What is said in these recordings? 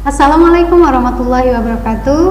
Assalamualaikum warahmatullahi wabarakatuh.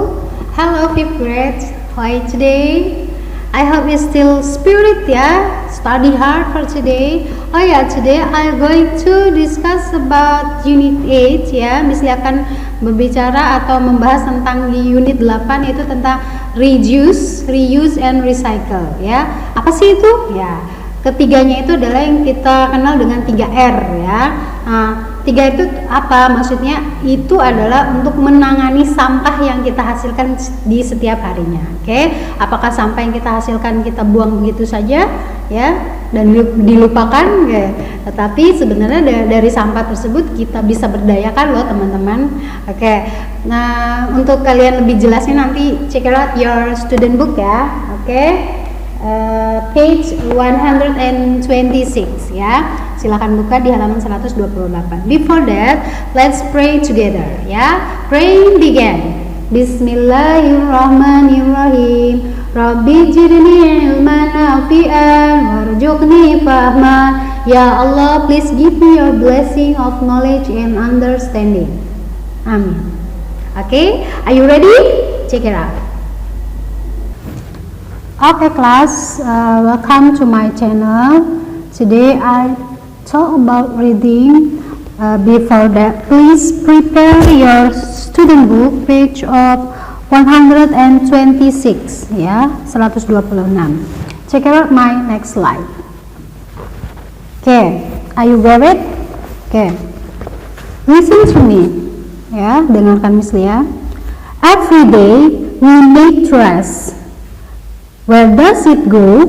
Hello fifth grade, how are you today? I hope you still spirit ya. Study hard for today. Oh ya, today I'm going to discuss about unit 8 ya. Miss Lia akan berbicara atau membahas tentang di unit 8 yaitu tentang reduce, reuse and recycle ya. Apa sih itu? Ya. Ketiganya itu adalah yang kita kenal dengan 3R ya. Nah, 3 itu apa? Maksudnya itu adalah untuk menangani sampah yang kita hasilkan di setiap harinya. Oke, apakah sampah yang kita hasilkan kita buang begitu saja ya dan dilupakan ya. Tetapi sebenarnya dari sampah tersebut kita bisa berdayakan loh teman-teman. Oke. Nah, untuk kalian lebih jelasnya nanti check out your student book ya. Oke. Page 126 ya. Silakan buka di halaman 128. Before that, let's pray together ya. Praying begin. Bismillahirrahmanirrahim. Rabbi jidni ilman nafi'an warzuqni fahman. Ya Allah, please give me your blessing of knowledge and understanding. Amin. Okay, are you ready? Check it out. Okay class, welcome to my channel. Today I talk about reading. Before that, please prepare your student book page of 126 ya, 126. Check out my next slide. Okay, are you got it? Okay, listen to me ya, dengarkan Miss Lia. Every day we make trash. Where does it go?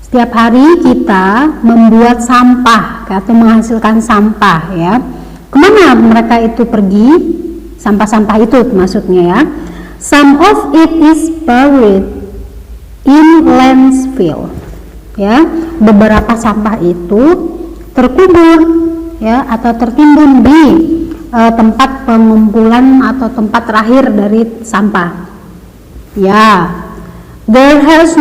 Setiap hari kita membuat sampah atau menghasilkan sampah ya. Kemana mereka itu pergi? Sampah-sampah itu maksudnya ya. Some of it is buried in landfill. Ya, beberapa sampah itu terkubur ya atau tertimbun di tempat pengumpulan atau tempat terakhir dari sampah. Ya. There has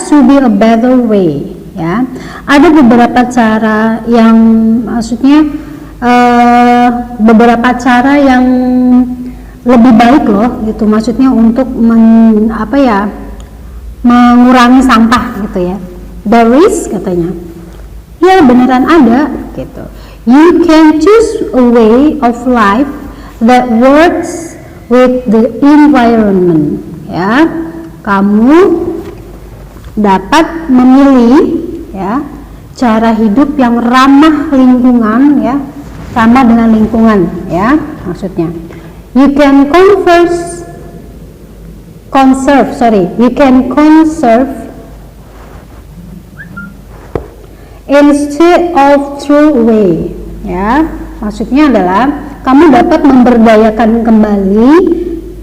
to be a better way ya. Ada beberapa cara yang maksudnya beberapa cara yang lebih baik loh gitu, maksudnya untuk mengurangi sampah gitu ya. There is katanya. Ya beneran ada gitu. You can choose a way of life that works with the environment ya. Kamu dapat memilih ya cara hidup yang ramah lingkungan ya, ramah dengan lingkungan ya maksudnya. You can conserve instead of throw away ya. Maksudnya adalah kamu dapat memberdayakan kembali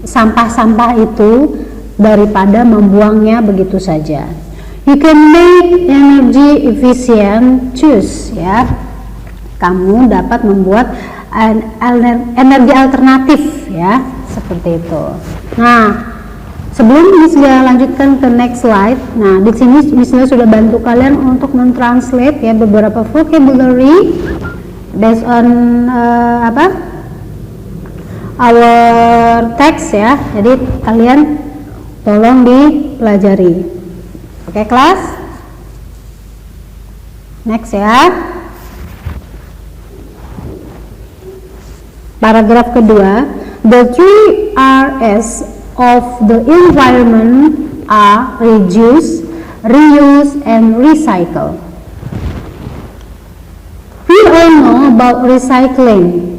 sampah-sampah itu daripada membuangnya begitu saja. You can make energy efficient choice ya. Kamu dapat membuat energi alternatif ya, seperti itu. Nah, sebelum Miss Lia lanjutkan ke next slide. Nah, di sini Miss Lia sudah bantu kalian untuk mentranslate ya beberapa vocabulary based on our text ya. Jadi kalian tolong dipelajari. Oke kelas? Next ya. Paragraf kedua. The 3 R's of the environment are reduce, reuse, and recycle. We all know about recycling.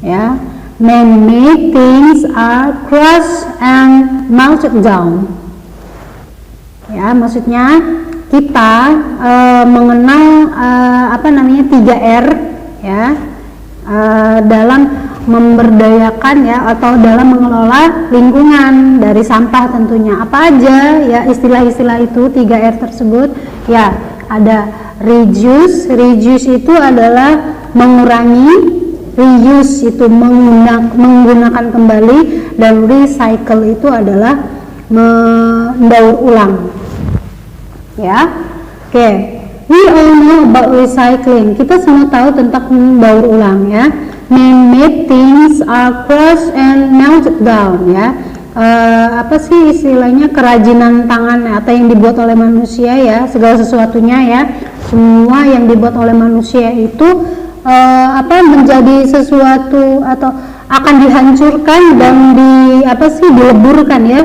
Ya. Man-made things are crushed and melted down. Ya, maksudnya kita mengenal 3R ya dalam memberdayakan ya atau dalam mengelola lingkungan dari sampah tentunya. Apa aja ya istilah-istilah itu 3R tersebut? Ya, ada reduce. Reduce itu adalah mengurangi. Reuse itu menggunakan kembali, dan recycle itu adalah mendaur ulang ya. Oke. We all know about recycling. Kita semua tahu tentang daur ulang ya. man-made things are crushed and melted down, ya. Apa sih istilahnya, kerajinan tangan atau yang dibuat oleh manusia, ya, segala sesuatunya, ya, semua yang dibuat oleh manusia itu menjadi sesuatu atau akan dihancurkan dan dileburkan, ya.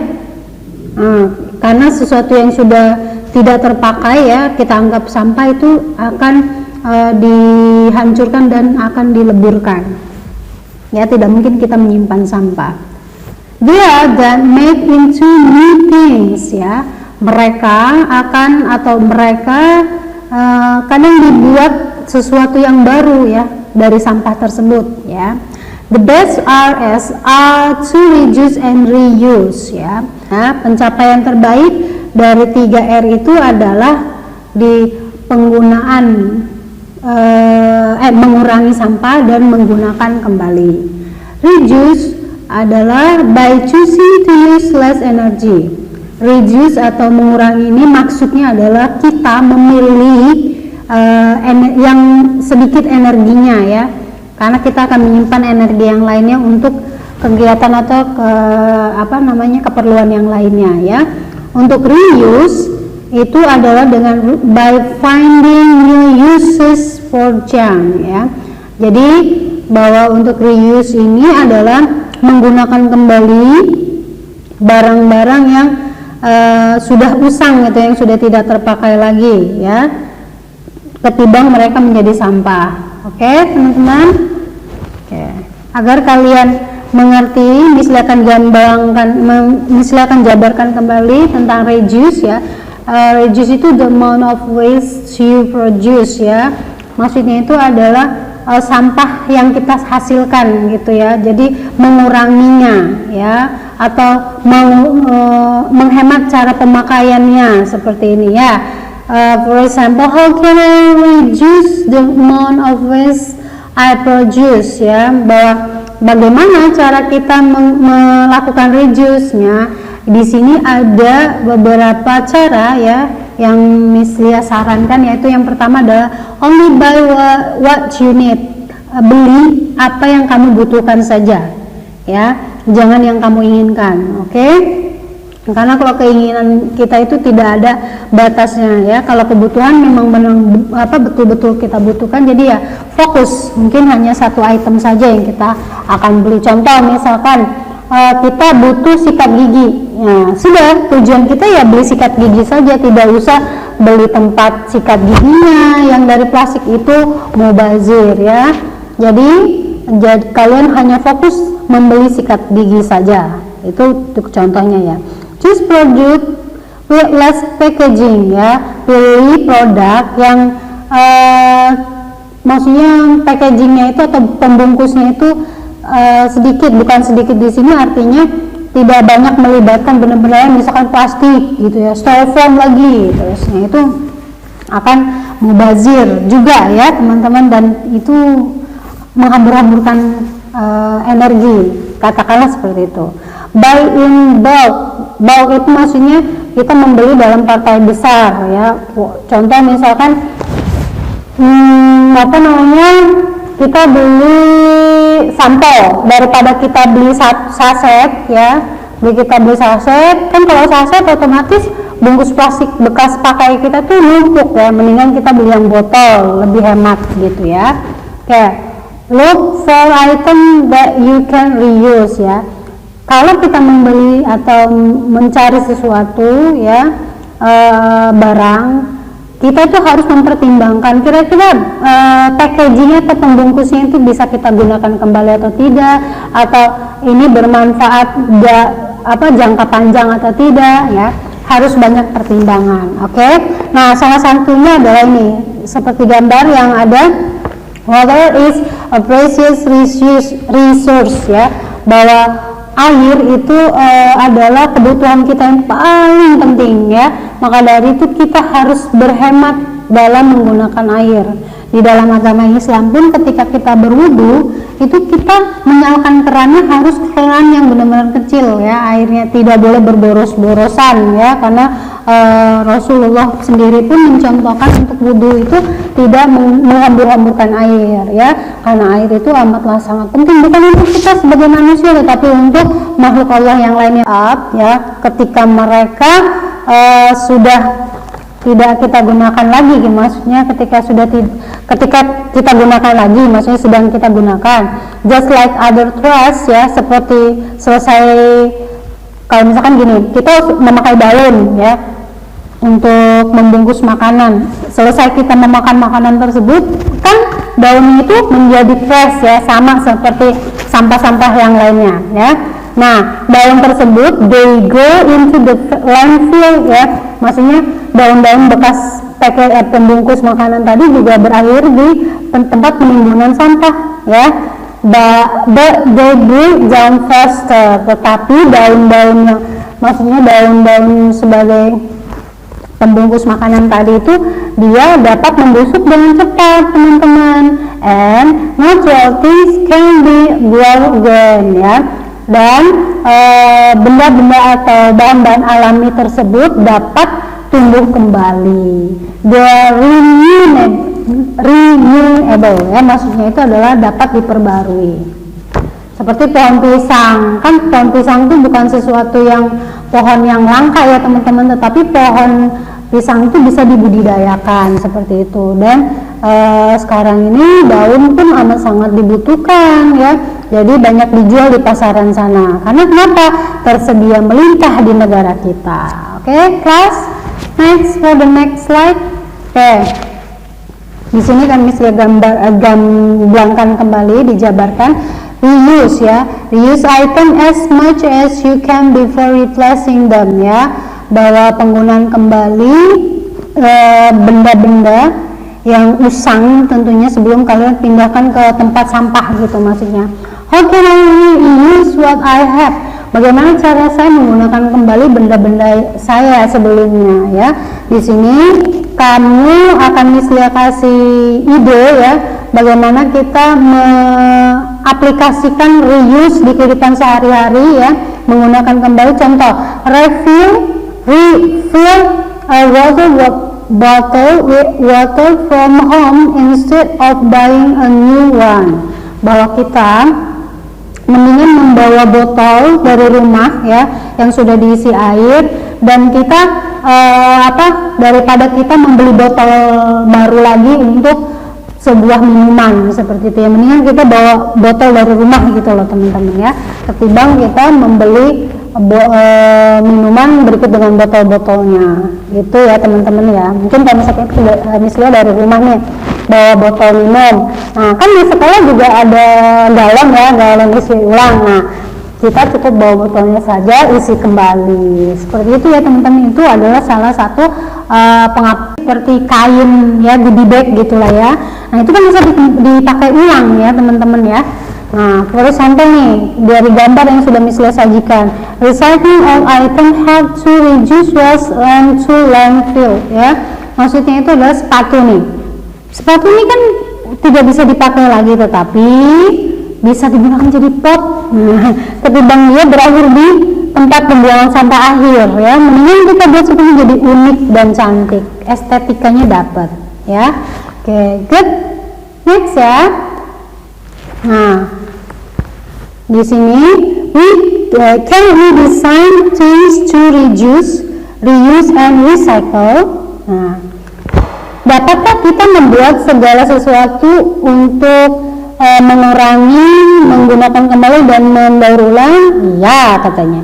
Karena sesuatu yang sudah tidak terpakai, ya, kita anggap sampah, itu akan dihancurkan dan akan dileburkan, ya. Tidak mungkin kita menyimpan sampah. They are then made into new things, ya. Mereka kadang dibuat sesuatu yang baru, ya, dari sampah tersebut, ya. The best RS are to reduce and reuse, ya. Nah, pencapaian terbaik dari 3R itu adalah di penggunaan mengurangi sampah dan menggunakan kembali. Reduce adalah by choosing to use less energy. Reduce atau mengurangi ini maksudnya adalah kita memilih yang sedikit energinya, ya, karena kita akan menyimpan energi yang lainnya untuk kegiatan atau keperluan yang lainnya, ya. Untuk reuse itu adalah dengan by finding new uses for junk, ya. Jadi bahwa untuk reuse ini adalah menggunakan kembali barang-barang yang sudah usang, gitu, yang sudah tidak terpakai lagi, ya, ketimbang mereka menjadi sampah. Oke, teman-teman. Oke. Agar kalian mengerti, silakan jabarkan kembali tentang reduce, ya. Reduce itu the amount of waste you produce, ya. Maksudnya itu adalah sampah yang kita hasilkan, gitu, ya. Jadi menguranginya, ya, atau menghemat cara pemakaiannya seperti ini, ya. For example, how can I reduce the amount of waste I produce, ya. Bahwa bagaimana cara kita melakukan reduce-nya. Di sini ada beberapa cara, ya, yang Miss Lia sarankan, yaitu yang pertama adalah only buy what you need. Beli apa yang kamu butuhkan saja, ya, jangan yang kamu inginkan. Oke? Karena kalau keinginan kita itu tidak ada batasnya, ya. Kalau kebutuhan memang betul-betul kita butuhkan, jadi ya fokus, mungkin hanya satu item saja yang kita akan beli. Contoh misalkan kita butuh sikat gigi, ya, sudah, tujuan kita ya beli sikat gigi saja, tidak usah beli tempat sikat giginya yang dari plastik, itu mubazir, ya. Jadi kalian hanya fokus membeli sikat gigi saja, itu untuk contohnya, ya. Choose product with less packaging, ya. Pilih produk yang maksudnya packagingnya itu atau pembungkusnya itu sedikit, bukan sedikit di sini artinya tidak banyak melibatkan benar-benar misalkan plastik, gitu, ya, styrofoam lagi, terusnya itu akan mubazir juga, ya, teman-teman, dan itu menghambur-hamburkan energi, katakanlah seperti itu. Buy in bulk. Bulk itu maksudnya kita membeli dalam partai besar, ya. Contoh misalkan kita beli sampel daripada kita beli saset, ya. Kita beli saset, kan kalau saset otomatis bungkus plastik bekas pakai kita tuh numpuk, ya. Mendingan kita beli yang botol, lebih hemat, gitu, ya. Oke. Look for item that you can reuse, ya. Kalau kita membeli atau mencari sesuatu, ya, barang, kita itu harus mempertimbangkan kira-kira packagingnya atau pembungkusnya itu bisa kita gunakan kembali atau tidak, atau ini bermanfaat jangka panjang atau tidak, ya. Harus banyak pertimbangan. Oke. Nah, salah satunya adalah ini, seperti gambar yang ada, water is a precious resource, ya, bahwa air itu adalah kebutuhan kita yang paling penting, ya. Maka dari itu kita harus berhemat dalam menggunakan air. Di dalam agama Islam pun ketika kita berwudu itu kita menyalakan kerannya harus keran yang benar-benar kecil ya, airnya tidak boleh berboros-borosan ya, karena Rasulullah sendiri pun mencontohkan untuk wudhu itu tidak menghambur-hamburkan air ya, karena air itu amatlah sangat penting bukan untuk kita sebagai manusia tetapi untuk makhluk Allah yang lainnya ya, ketika mereka sudah tidak kita gunakan lagi, maksudnya ketika kita gunakan lagi, maksudnya sedang kita gunakan, just like other trash ya, seperti selesai, kalau misalkan gini, kita memakai daun ya untuk membungkus makanan, selesai kita memakan makanan tersebut kan daun itu menjadi trash ya, sama seperti sampah-sampah yang lainnya ya. Nah, daun tersebut they go into the landfill ya, maksudnya daun-daun bekas pakai pembungkus makanan tadi juga berakhir di tempat penimbunan sampah ya. But they break down faster, tetapi daun-daun yang maksudnya daun-daun sebagai pembungkus makanan tadi itu dia dapat membusuk dengan cepat teman-teman, and natural things can be grow again ya, dan benda-benda atau bahan-bahan alami tersebut dapat tumbuh kembali. The renewable ya, maksudnya itu adalah dapat diperbarui. Seperti pohon pisang, kan pohon pisang itu bukan sesuatu yang pohon yang langka ya teman-teman, tetapi pohon pisang itu bisa dibudidayakan seperti itu. Dan sekarang ini daun pun amat sangat dibutuhkan ya, jadi banyak dijual di pasaran sana. Karena kenapa? Tersedia melimpah di negara kita. Oke, kelas. Next, for the next slide. Oke. Di sini kami sudah gambarkan kembali, dijabarkan reuse ya. Reuse item as much as you can before replacing them ya. Bahwa penggunaan kembali benda-benda yang usang tentunya sebelum kalian pindahkan ke tempat sampah gitu maksudnya. How can I reuse what I have? Bagaimana cara saya menggunakan kembali benda-benda saya sebelumnya ya. Di sini kamu akan kasih ide ya, bagaimana kita mengaplikasikan reuse di kehidupan sehari-hari ya, menggunakan kembali. Contoh, refill a water bottle with water from home instead of buying a new one. Bahwa kita mendingan membawa botol dari rumah ya yang sudah diisi air, dan kita daripada kita membeli botol baru lagi untuk sebuah minuman seperti itu ya, mendingan kita bawa botol dari rumah gitu loh teman-teman ya, ketimbang kita membeli minuman berikut dengan botol-botolnya gitu ya teman-teman ya. Mungkin kalau misalnya dari rumah nih bawa botol minum, nah kan di sekolah juga ada galon ya, galon isi ulang, nah kita cukup bawa botolnya saja, isi kembali seperti itu ya teman-teman. Itu adalah salah satu pengaplik seperti kain ya, goodie bag gitulah ya. Nah itu kan bisa dipakai ulang ya teman-teman ya. Nah, for example nih, dari gambar yang sudah Miss sajikan, recycling all item have to reduce waste and to landfill ya. Maksudnya itu adalah sepatu nih. Sepatu ini kan tidak bisa dipakai lagi, tetapi bisa digunakan jadi pot. Nah, ketimbang dia berakhir di tempat pembuangan sampah akhir ya, mendingan kita buat seperti jadi unik dan cantik, estetikanya dapat ya. Oke, good. Next ya. Nah, di sini can we design things to reuse and recycle. Nah, dapatkah kita membuat segala sesuatu untuk mengurangi, menggunakan kembali dan mendaur ulang? Ya, katanya.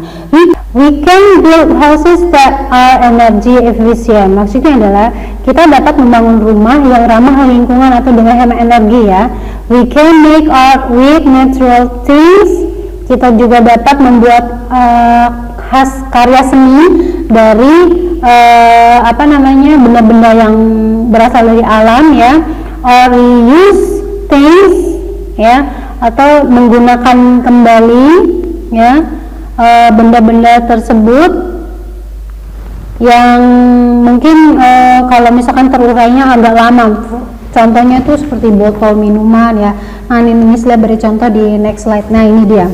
We can build houses that are energy efficient. Maksudnya adalah kita dapat membangun rumah yang ramah lingkungan atau dengan hemat energi ya. We can make art with natural things. Kita juga dapat membuat karya seni dari benda-benda yang berasal dari alam ya. Or reuse things ya, atau menggunakan kembali ya benda-benda tersebut yang mungkin kalau misalkan terurainya agak lama, Contohnya tuh seperti botol minuman ya. Nah, ini Miss Lia beri contoh di next slide. Nah, ini dia.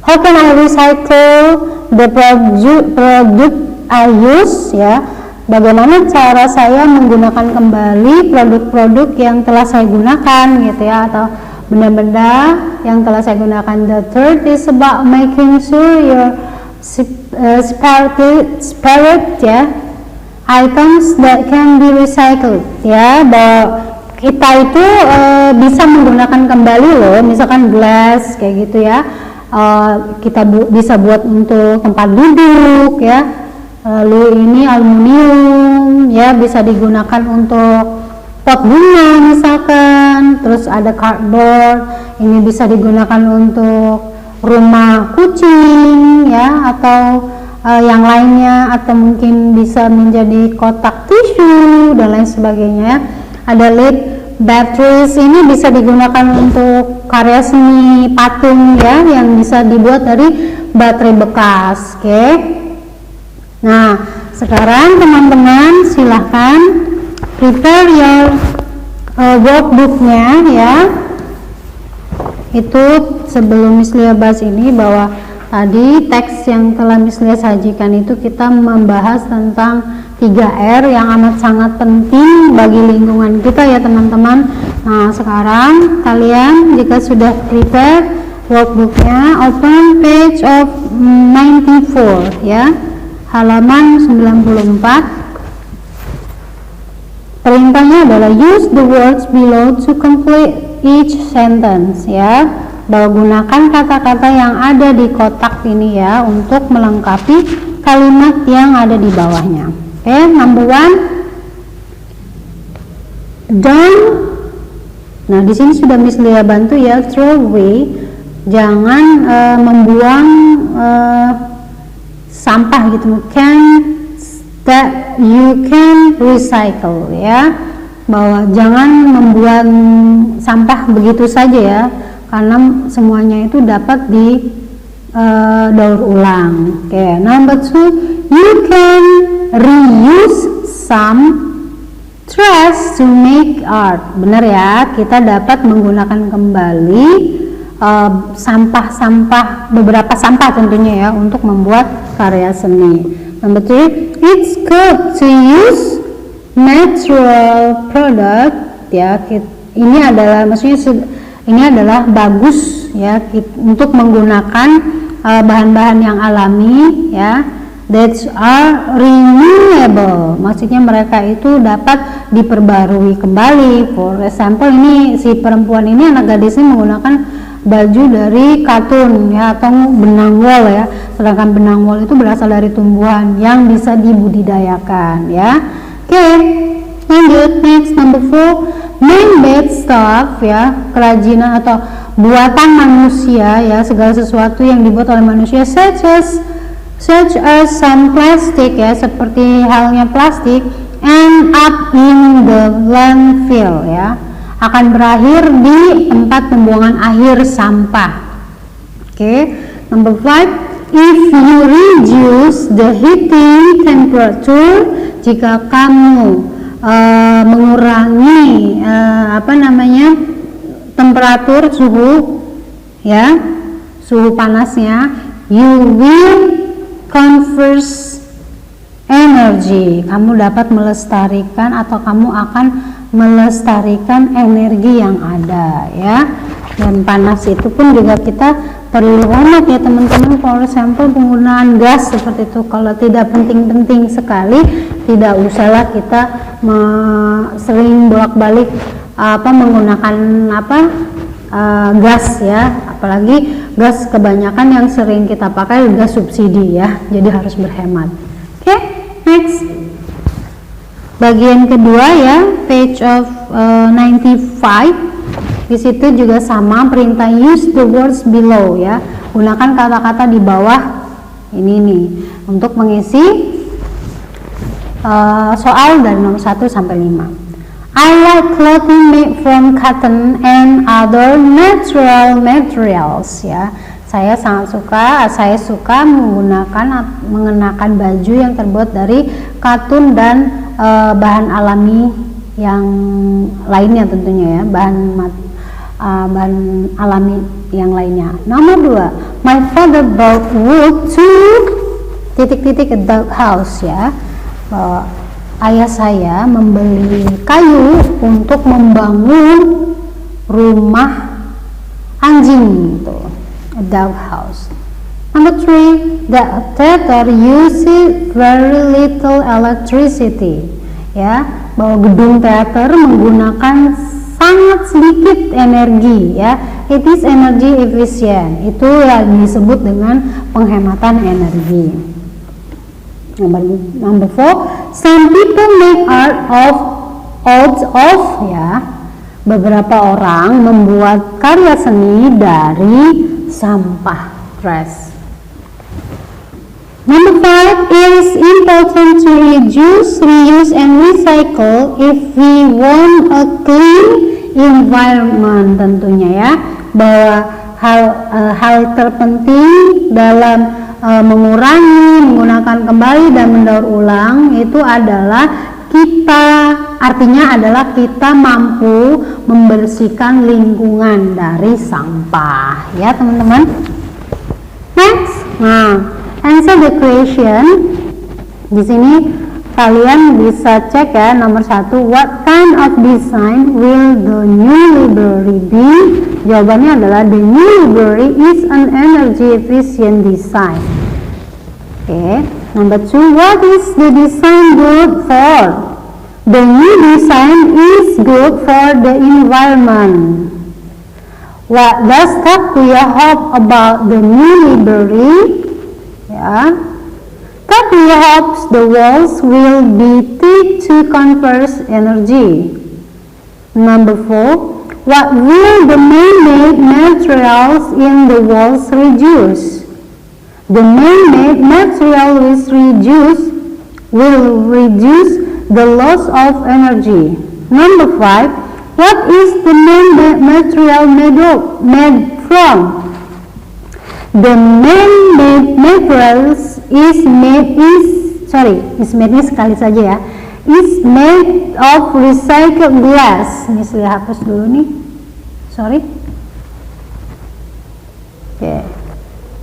How can I recycle the product I use ya? Bagaimana cara saya menggunakan kembali produk-produk yang telah saya gunakan gitu ya, atau benda-benda yang telah saya gunakan. The third is about making sure your spirit ya, items that can be recycled ya, bahwa kita itu bisa menggunakan kembali loh, misalkan gelas kayak gitu ya, kita bisa buat untuk tempat duduk ya, lalu ini aluminium ya, bisa digunakan untuk pot bunga misalkan, terus ada cardboard, ini bisa digunakan untuk rumah kucing ya, atau yang lainnya, atau mungkin bisa menjadi kotak tisu dan lain sebagainya. Ada lead batteries, ini bisa digunakan untuk karya seni patung ya, yang bisa dibuat dari baterai bekas. Oke. Nah, sekarang teman-teman silahkan prepare your workbooknya ya. Itu sebelum Miss Lia bahas ini, bahwa tadi teks yang telah Miss Lia sajikan itu kita membahas tentang 3R yang amat sangat penting bagi lingkungan kita ya teman-teman. Nah, sekarang kalian jika sudah prepare workbooknya, open page of 94 ya, halaman 94. Perintahnya adalah use the words below to complete each sentence ya, bahwa gunakan kata-kata yang ada di kotak ini ya untuk melengkapi kalimat yang ada di bawahnya. Oke, number 1, don't. Nah, di sini sudah Miss Lia bantu ya, throw away, jangan membuang sampah gitu, that you can recycle ya, bahwa jangan membuang sampah begitu saja ya, karena semuanya itu dapat di daur ulang. Oke, number 2, you can reuse some trash to make art. Benar ya, kita dapat menggunakan kembali sampah-sampah, beberapa sampah tentunya ya, untuk membuat karya seni. Number 3, it's good to use natural product ya. Ini adalah maksudnya ini adalah bagus ya untuk menggunakan bahan-bahan yang alami ya, that are renewable, maksudnya mereka itu dapat diperbarui kembali. For example, ini si perempuan ini, anak gadis ini menggunakan baju dari katun ya, atau benang wol ya, sedangkan benang wol itu berasal dari tumbuhan yang bisa dibudidayakan ya. Oke, lanjut next, number 4, man-made stuff ya, kerajinan atau buatan manusia ya, segala sesuatu yang dibuat oleh manusia, such as some plastic ya, seperti halnya plastik, end up in the landfill ya, akan berakhir di tempat pembuangan akhir sampah. Oke, number 5, if you reduce the heating temperature, jika kamu mengurangi temperatur suhu ya, suhu panasnya, you will conserve energy, kamu dapat melestarikan atau kamu akan melestarikan energi yang ada ya. Dan panas itu pun juga kita perlu hemat ya teman-teman. For example, penggunaan gas seperti itu, kalau tidak penting-penting sekali, tidak usahlah kita sering bolak-balik menggunakan gas ya, apalagi gas kebanyakan yang sering kita pakai gas subsidi ya, jadi harus berhemat. Oke, next, bagian kedua ya, page of 95. Di situ juga sama perintah, use the words below ya, gunakan kata-kata di bawah ini nih untuk mengisi soal dari nomor 1 sampai 5. I like clothing made from cotton and other natural materials ya. Saya suka mengenakan baju yang terbuat dari katun dan bahan alami yang lainnya tentunya ya, bahan alami yang lainnya. Nomor 2, my father bought wood to titik-titik a dog house ya, bahwa ayah saya membeli kayu untuk membangun rumah anjing itu, a dog house. Number 3, the theater uses very little electricity ya, bahwa gedung teater menggunakan sangat sedikit energi ya, it is energy efficient, itu yang disebut dengan penghematan energi. Number 4, some people make art out of ya, beberapa orang membuat karya seni dari sampah, trash. Number 5, it is important to reduce, reuse, and recycle if we want a clean environment tentunya ya, bahwa hal terpenting dalam mengurangi, menggunakan kembali dan mendaur ulang itu adalah artinya adalah kita mampu membersihkan lingkungan dari sampah ya teman-teman. Next, answer the question. Di sini kalian bisa cek ya, nomor 1, what kind of design will the new library be? Jawabannya adalah the new library is an energy efficient design. Okay. Number 2, what is the design good for? The new design is good for the environment. What does Takuya hope about the new library? Ya. Takuya hopes the walls will be thick to conserve energy. Number 4, what will the man-made materials in the walls reduce? The man-made material will reduce the loss of energy. Number 5, what is the man-made material made from? The man-made materials is made of recycled glass. Ini saya hapus dulu nih. Sorry. Oke.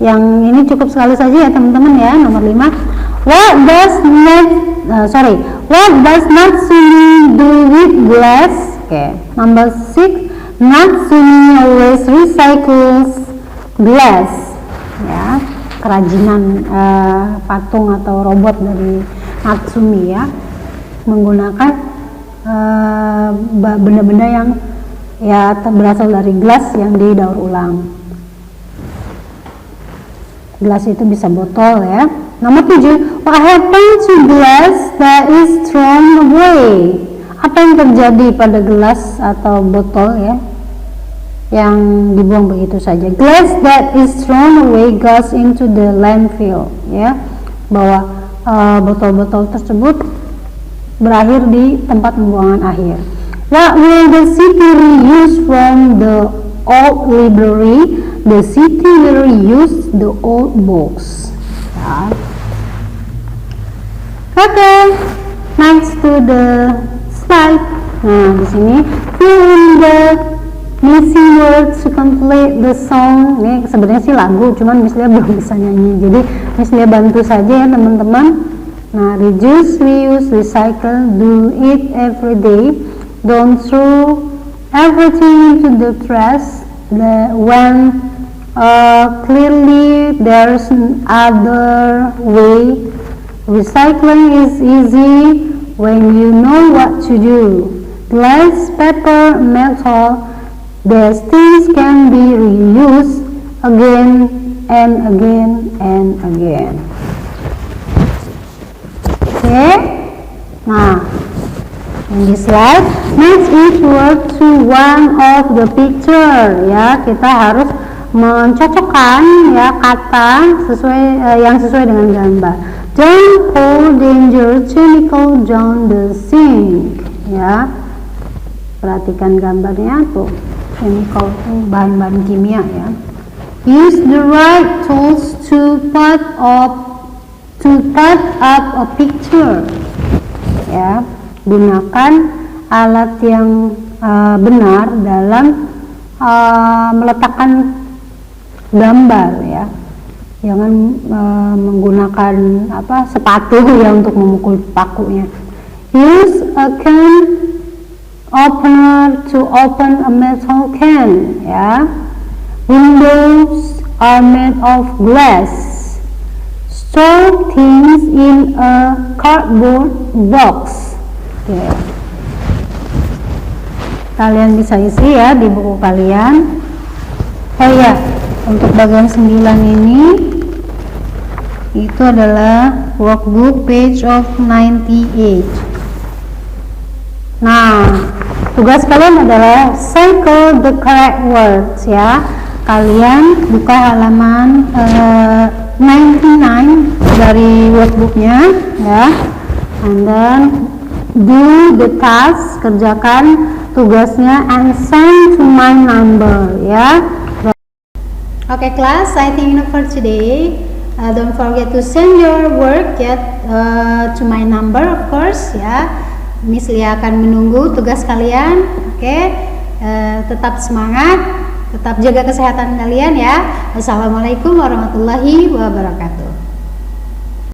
Yang ini cukup sekali saja ya teman-teman ya. Nomor 5. What does Natsumi do with glass? Oke. Number 6. Natsumi always recycles glass. Ya, kerajinan patung atau robot dari Natsumi ya, menggunakan benda-benda yang ya berasal dari gelas yang didaur ulang. Gelas itu bisa botol ya. Nomor 7, what happened to glass that is thrown away? Apa yang terjadi pada gelas atau botol ya yang dibuang begitu saja? Glass that is thrown away goes into the landfill ya, bahwa botol-botol tersebut berakhir di tempat pembuangan akhir. What will the city reuse from the old library? The city will reuse the old books ya. Okay, next to the slide. Nah, di sini fill in the missing words to complete the song. Ini sebenarnya sih lagu, cuman Miss Lia belum bisa nyanyi. Jadi Miss Lia bantu saja ya teman-teman. Nah, reduce, reuse, recycle, do it every day. Don't throw everything into the trash. When clearly there's other way. Recycling is easy when you know what to do. Glass, paper, metal, these things can be reused again and again and again. Okay. Nah, in this slide, match each word to one of the picture. Ya, kita harus mencocokkan ya kata yang sesuai dengan gambar. Don't pour dangerous chemical down the sink. Ya, perhatikan gambarnya tuh, chemical itu bahan-bahan kimia ya. Use the right tools to put up a picture. Ya, gunakan alat yang benar dalam meletakkan gambar ya. Jangan menggunakan sepatu ya untuk memukul pakunya. Use a can opener to open a metal can ya. Windows are made of glass. Store things in a cardboard box. Okay. Kalian bisa isi ya di buku kalian. Oh ya, untuk bagian 9 ini itu adalah workbook page of 98. Nah, tugas kalian adalah circle the correct words ya. Kalian buka halaman 99 dari workbooknya ya, and then do the task, kerjakan tugasnya and send to my number ya. Okay class, I think enough for today. Don't forget to send your work to my number of course ya. Miss Lia akan menunggu tugas kalian. Oke, tetap semangat, tetap jaga kesehatan kalian ya. Wassalamualaikum warahmatullahi wabarakatuh.